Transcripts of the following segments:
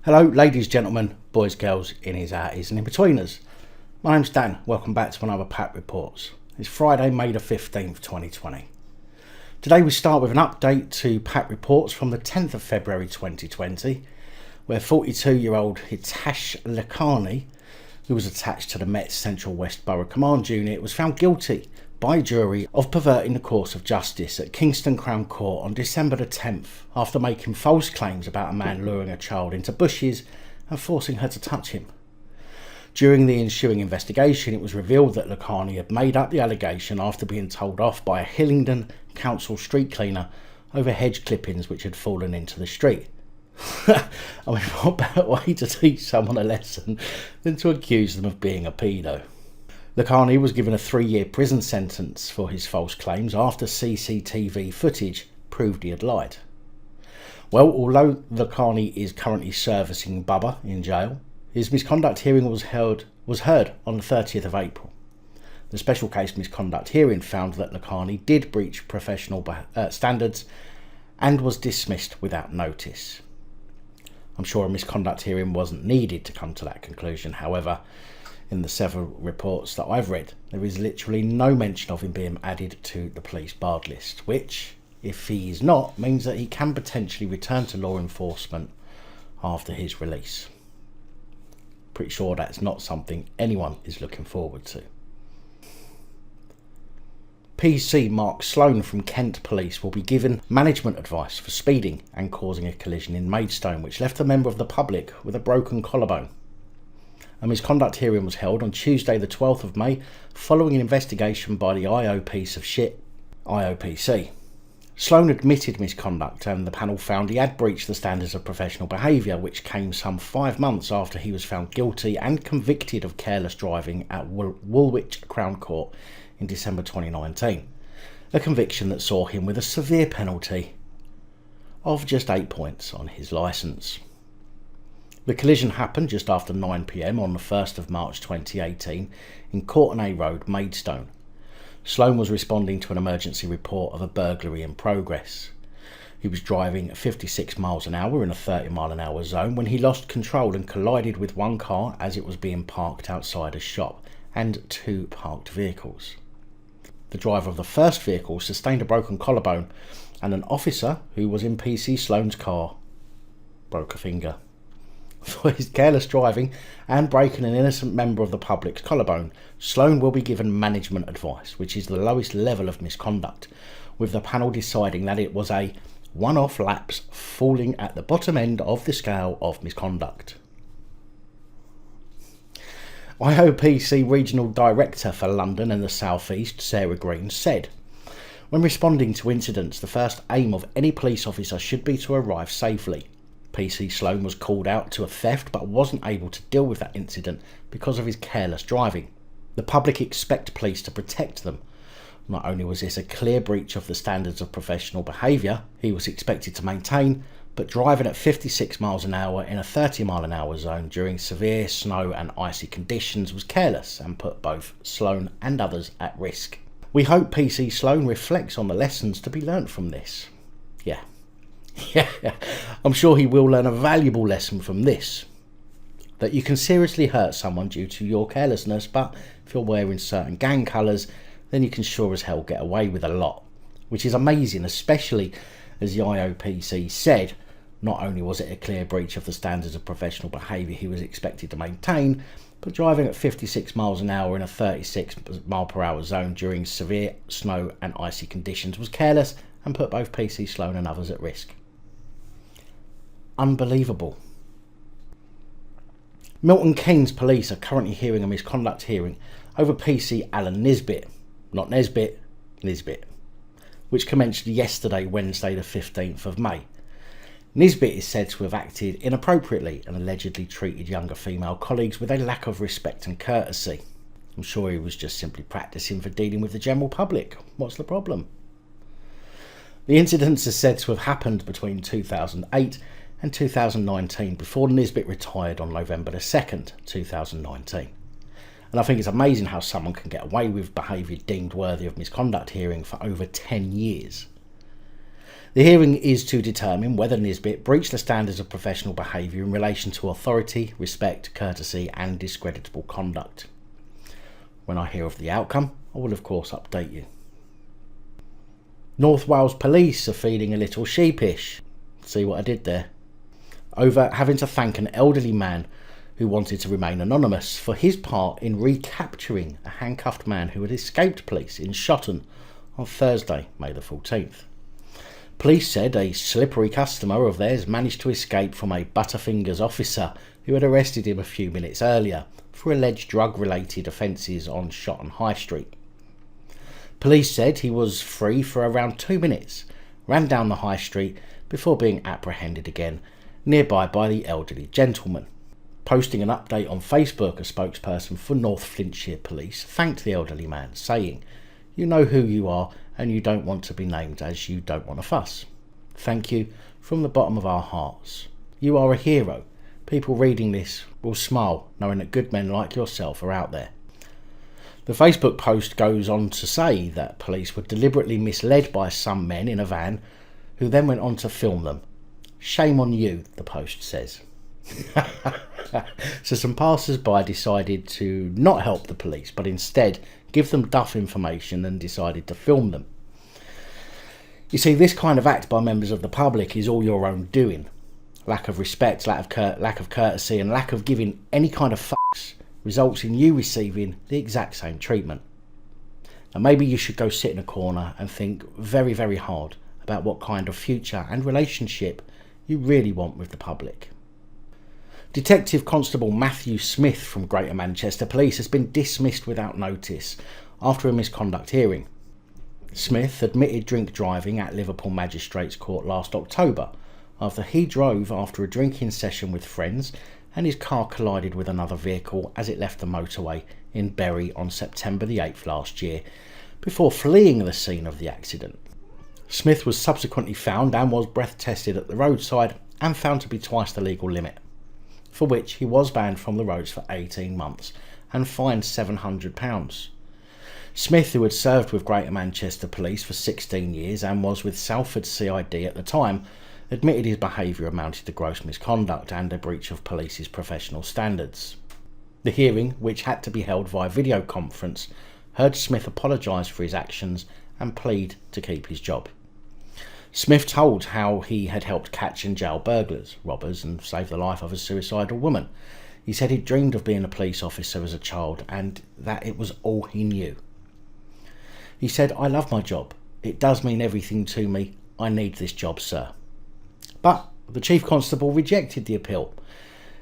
Hello, ladies, gentlemen, boys, girls, innies, outies and in-betweeners. My name's Dan. Welcome back to another PAP Reports. It's Friday, May the 15th, 2020. Today we start with an update to PAP Reports from the 10th of February 2020, where 42-year-old Hitesh Lakhani, who was attached to the Met's Central West Borough Command Unit, was found guilty by jury of perverting the course of justice at Kingston Crown Court on December the 10th after making false claims about a man luring a child into bushes and forcing her to touch him. During the ensuing investigation, it was revealed that Lakhani had made up the allegation after being told off by a Hillingdon council street cleaner over hedge clippings which had fallen into the street. I mean, what better way to teach someone a lesson than to accuse them of being a pedo? Lakhani was given a 3-year prison sentence for his false claims after CCTV footage proved he had lied. Well, although Lakhani is currently servicing Bubba in jail, his misconduct hearing was heard on the 30th of April. The special case misconduct hearing found that Lakhani did breach professional standards and was dismissed without notice. I'm sure a misconduct hearing wasn't needed to come to that conclusion. However, in the several reports that I've read, there is literally no mention of him being added to the police barred list, which, if he is not, means that he can potentially return to law enforcement after his release. Pretty sure that's not something anyone is looking forward to. PC Mark Sloan from Kent Police will be given management advice for speeding and causing a collision in Maidstone, which left a member of the public with a broken collarbone. A misconduct hearing was held on Tuesday the 12th of May following an investigation by the IOPC. Sloan admitted misconduct and the panel found he had breached the standards of professional behaviour, which came some 5 months after he was found guilty and convicted of careless driving at Woolwich Crown Court in December 2019, a conviction that saw him with a severe penalty of just 8 points on his licence. The collision happened just after 9 p.m. on the 1st of March 2018 in Courtenay Road, Maidstone. Sloan was responding to an emergency report of a burglary in progress. He was driving at 56 miles an hour in a 30 mile an hour zone when he lost control and collided with one car as it was being parked outside a shop and 2 parked vehicles. The driver of the first vehicle sustained a broken collarbone, and an officer who was in PC Sloan's car broke a finger. For his careless driving and breaking an innocent member of the public's collarbone, Sloan will be given management advice, which is the lowest level of misconduct, with the panel deciding that it was a one-off lapse falling at the bottom end of the scale of misconduct. IOPC Regional Director for London and the South East, Sarah Green, said, "When responding to incidents, the first aim of any police officer should be to arrive safely. PC Sloan was called out to a theft but wasn't able to deal with that incident because of his careless driving. The public expect police to protect them. Not only was this a clear breach of the standards of professional behaviour he was expected to maintain, but driving at 56 miles an hour in a 30 mile an hour zone during severe snow and icy conditions was careless and put both Sloan and others at risk. We hope PC Sloan reflects on the lessons to be learnt from this." Yeah, I'm sure he will learn a valuable lesson from this. That you can seriously hurt someone due to your carelessness, but if you're wearing certain gang colours, then you can sure as hell get away with a lot. Which is amazing, especially as the IOPC said, not only was it a clear breach of the standards of professional behaviour he was expected to maintain, but driving at 56 miles an hour in a 36 mile per hour zone during severe snow and icy conditions was careless and put both PC Sloan and others at risk. Unbelievable. Milton Keynes police are currently hearing a misconduct hearing over PC Alan Nisbet, not Nesbitt, Nisbet, which commenced yesterday, Wednesday the 15th of May. Nisbet is said to have acted inappropriately and allegedly treated younger female colleagues with a lack of respect and courtesy. I'm sure he was just simply practising for dealing with the general public. What's the problem? The incidents are said to have happened between 2008 and 2019 before Nisbet retired on November the 2nd, 2019. And I think it's amazing how someone can get away with behaviour deemed worthy of misconduct hearing for over 10 years. The hearing is to determine whether Nisbet breached the standards of professional behaviour in relation to authority, respect, courtesy and discreditable conduct. When I hear of the outcome, I will of course update you. North Wales Police are feeling a little sheepish. See what I did there? Over having to thank an elderly man who wanted to remain anonymous for his part in recapturing a handcuffed man who had escaped police in Shotton on Thursday, May the 14th. Police said a slippery customer of theirs managed to escape from a Butterfingers officer who had arrested him a few minutes earlier for alleged drug-related offences on Shotton High Street. Police said he was free for around 2 minutes, ran down the high street before being apprehended again nearby by the elderly gentleman. Posting an update on Facebook, a spokesperson for North Flintshire Police thanked the elderly man, saying, "You know who you are and you don't want to be named as you don't want a fuss. Thank you from the bottom of our hearts. You are a hero. People reading this will smile knowing that good men like yourself are out there." The Facebook post goes on to say that police were deliberately misled by some men in a van who then went on to film them. Shame on you, the post says. So some passers-by decided to not help the police, but instead give them duff information and decided to film them. You see, this kind of act by members of the public is all your own doing. Lack of respect, lack of courtesy and lack of giving any kind of fucks results in you receiving the exact same treatment. And maybe you should go sit in a corner and think very, very hard about what kind of future and relationship you really want with the public. Detective Constable Matthew Smith from Greater Manchester Police has been dismissed without notice after a misconduct hearing. Smith admitted drink driving at Liverpool Magistrates Court last October after he drove after a drinking session with friends and his car collided with another vehicle as it left the motorway in Bury on September the 8th last year before fleeing the scene of the accident. Smith was subsequently found and was breath tested at the roadside and found to be twice the legal limit, for which he was banned from the roads for 18 months and fined £700. Smith, who had served with Greater Manchester Police for 16 years and was with Salford CID at the time, admitted his behaviour amounted to gross misconduct and a breach of police's professional standards. The hearing, which had to be held via video conference, heard Smith apologise for his actions and plead to keep his job. Smith told how he had helped catch and jail burglars, robbers and save the life of a suicidal woman. He said he'd dreamed of being a police officer as a child and that it was all he knew. He said, "I love my job. It does mean everything to me. I need this job, sir." But the Chief Constable rejected the appeal.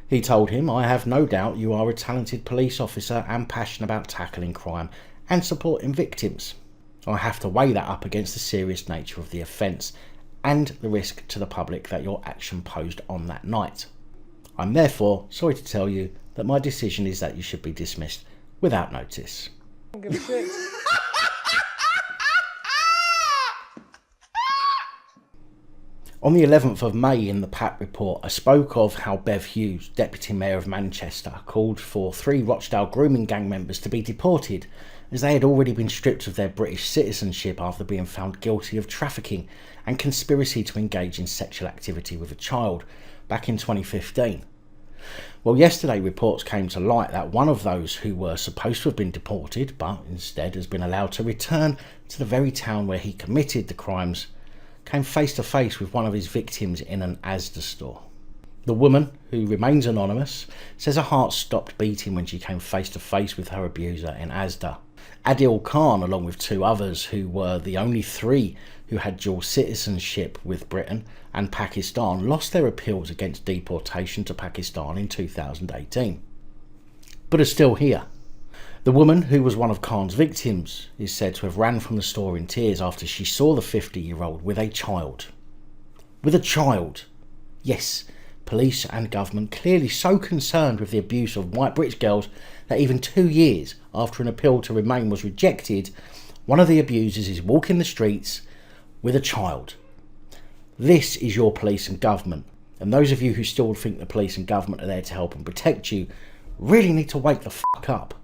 He told him, "I have no doubt you are a talented police officer and passionate about tackling crime and supporting victims. I have to weigh that up against the serious nature of the offence and the risk to the public that your action posed on that night. I'm therefore sorry to tell you that my decision is that you should be dismissed without notice." I don't give a shit. On the 11th of May in the PAP Report, I spoke of how Bev Hughes, Deputy Mayor of Manchester, called for 3 Rochdale Grooming gang members to be deported as they had already been stripped of their British citizenship after being found guilty of trafficking and conspiracy to engage in sexual activity with a child back in 2015. Well, yesterday reports came to light that one of those who were supposed to have been deported but instead has been allowed to return to the very town where he committed the crimes came face to face with one of his victims in an Asda store. The woman, who remains anonymous, says her heart stopped beating when she came face to face with her abuser in Asda. Adil Khan, along with 2 others who were the only 3 who had dual citizenship with Britain and Pakistan, lost their appeals against deportation to Pakistan in 2018, but are still here. The woman, who was one of Khan's victims, is said to have ran from the store in tears after she saw the 50-year-old with a child. With a child! Yes, police and government clearly so concerned with the abuse of white British girls that even 2 years after an appeal to remain was rejected, one of the abusers is walking the streets with a child. This is your police and government, and those of you who still think the police and government are there to help and protect you really need to wake the fuck up.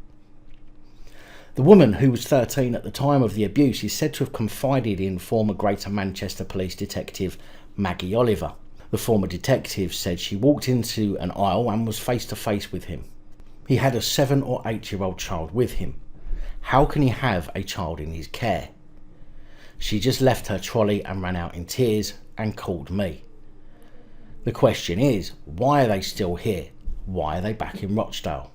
The woman, who was 13 at the time of the abuse, is said to have confided in former Greater Manchester Police Detective Maggie Oliver. The former detective said she walked into an aisle and was face to face with him. He had a 7 or 8-year-old child with him. How can he have a child in his care? She just left her trolley and ran out in tears and called me. The question is, why are they still here? Why are they back in Rochdale?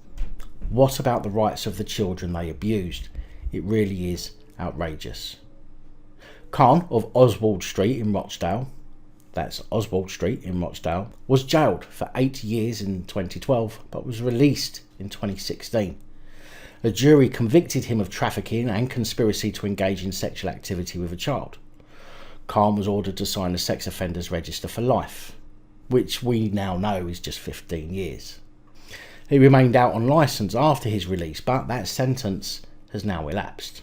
What about the rights of the children they abused? It really is outrageous. Khan of Oswald Street in Rochdale, that's Oswald Street in Rochdale, was jailed for 8 years in 2012 but was released in 2016. A jury convicted him of trafficking and conspiracy to engage in sexual activity with a child. Khan was ordered to sign the sex offenders register for life, which we now know is just 15 years. He remained out on licence after his release, but that sentence has now elapsed.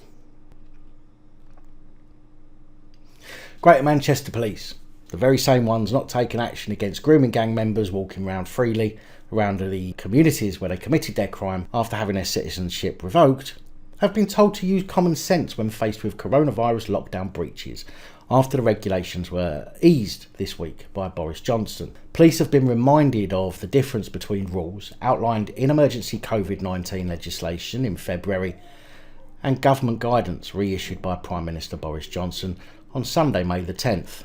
Greater Manchester Police, the very same ones not taking action against grooming gang members walking around freely around the communities where they committed their crime after having their citizenship revoked, have been told to use common sense when faced with coronavirus lockdown breaches after the regulations were eased this week by Boris Johnson. Police have been reminded of the difference between rules outlined in emergency COVID-19 legislation in February and government guidance reissued by Prime Minister Boris Johnson on Sunday, May the 10th.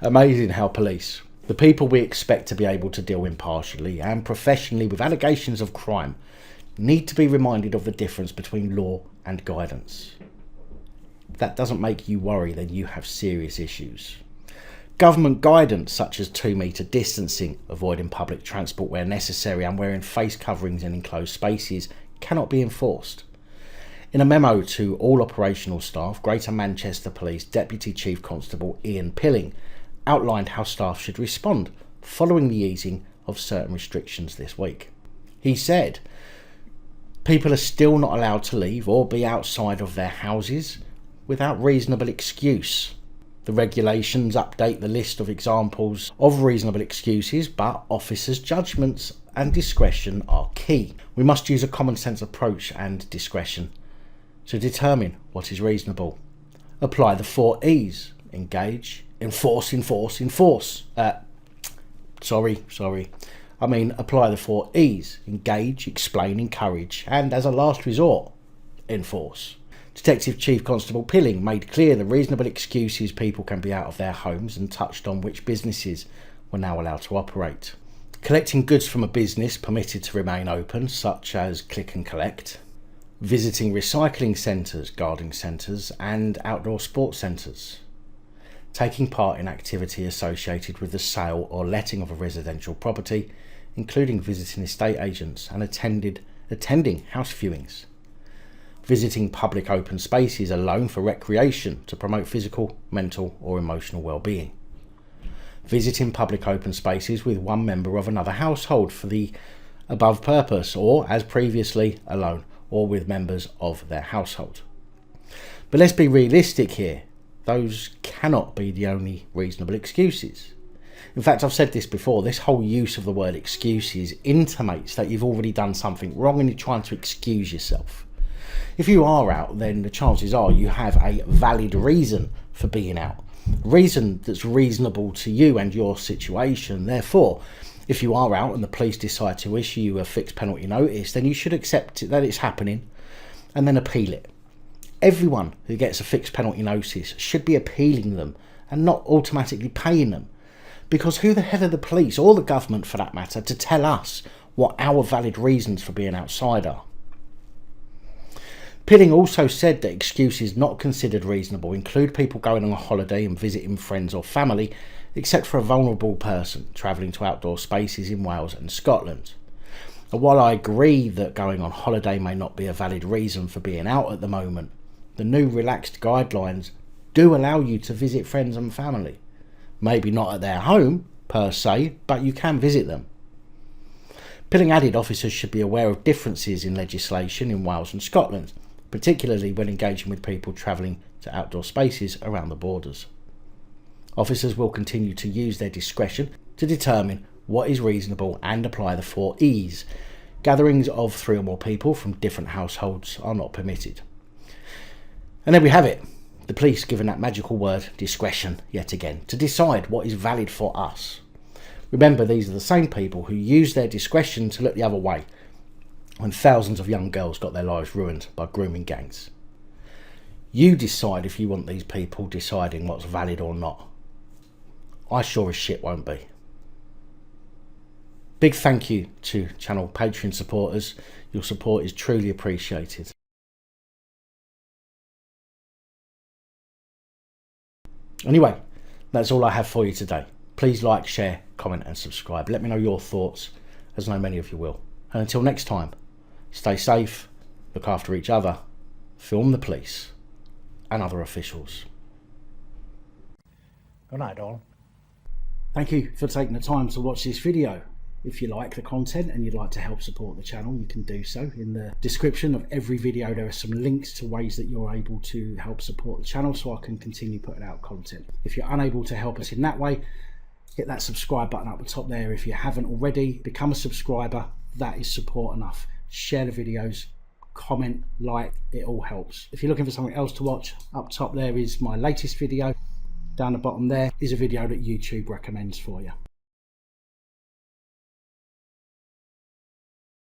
Amazing how police, the people we expect to be able to deal impartially and professionally with allegations of crime, need to be reminded of the difference between law and guidance. If that doesn't make you worry, then you have serious issues. Government guidance such as 2-metre distancing, avoiding public transport where necessary and wearing face coverings in enclosed spaces cannot be enforced. In a memo to all operational staff, Greater Manchester Police Deputy Chief Constable Ian Pilling outlined how staff should respond following the easing of certain restrictions this week. He said, people are still not allowed to leave or be outside of their houses without reasonable excuse. The regulations update the list of examples of reasonable excuses, but officers' judgments and discretion are key. We must use a common sense approach and discretion to determine what is reasonable. Apply the 4 E's. Engage, enforce. Apply the 4 E's. Engage, explain, encourage, and as a last resort, enforce. Detective Chief Constable Pilling made clear the reasonable excuses people can be out of their homes and touched on which businesses were now allowed to operate. Collecting goods from a business permitted to remain open, such as click and collect. Visiting recycling centres, gardening centres and outdoor sports centres. Taking part in activity associated with the sale or letting of a residential property, including visiting estate agents and attending house viewings. Visiting public open spaces alone for recreation to promote physical, mental or emotional well-being. Visiting public open spaces with one member of another household for the above purpose, or as previously, alone or with members of their household. But let's be realistic here. Those cannot be the only reasonable excuses. In fact, I've said this before, this whole use of the word excuses intimates that you've already done something wrong and you're trying to excuse yourself. If you are out, then the chances are you have a valid reason for being out. A reason that's reasonable to you and your situation. Therefore, if you are out and the police decide to issue you a fixed penalty notice, then you should accept it, that it's happening and then appeal it. Everyone who gets a fixed penalty notice should be appealing them and not automatically paying them. Because who the hell are the police, or the government for that matter, to tell us what our valid reasons for being outside are? Pilling also said that excuses not considered reasonable include people going on a holiday and visiting friends or family, except for a vulnerable person travelling to outdoor spaces in Wales and Scotland. And while I agree that going on holiday may not be a valid reason for being out at the moment, the new relaxed guidelines do allow you to visit friends and family. Maybe not at their home, per se, but you can visit them. Pilling added officers should be aware of differences in legislation in Wales and Scotland, particularly when engaging with people travelling to outdoor spaces around the borders. Officers will continue to use their discretion to determine what is reasonable and apply the 4 E's. Gatherings of 3 or more people from different households are not permitted. And there we have it. The police given that magical word discretion yet again to decide what is valid for us. Remember, these are the same people who used their discretion to look the other way when thousands of young girls got their lives ruined by grooming gangs. You decide if you want these people deciding what's valid or not. I sure as shit won't be. Big thank you to channel Patreon supporters. Your support is truly appreciated. Anyway, that's all I have for you today. Please like, share, comment and subscribe. Let me know your thoughts, as I know many of you will. And until next time, stay safe, look after each other, film the police and other officials. Good night, darling. Thank you for taking the time to watch this video. If you like the content and you'd like to help support the channel, you can do so. In the description of every video there are some links to ways that you're able to help support the channel so I can continue putting out content. If you're unable to help us in that way, hit that subscribe button up the top there. If you haven't already, become a subscriber. That is support enough. Share the videos, comment, like, it all helps. If you're looking for something else to watch, up top there is my latest video. Down the bottom there is a video that YouTube recommends for you.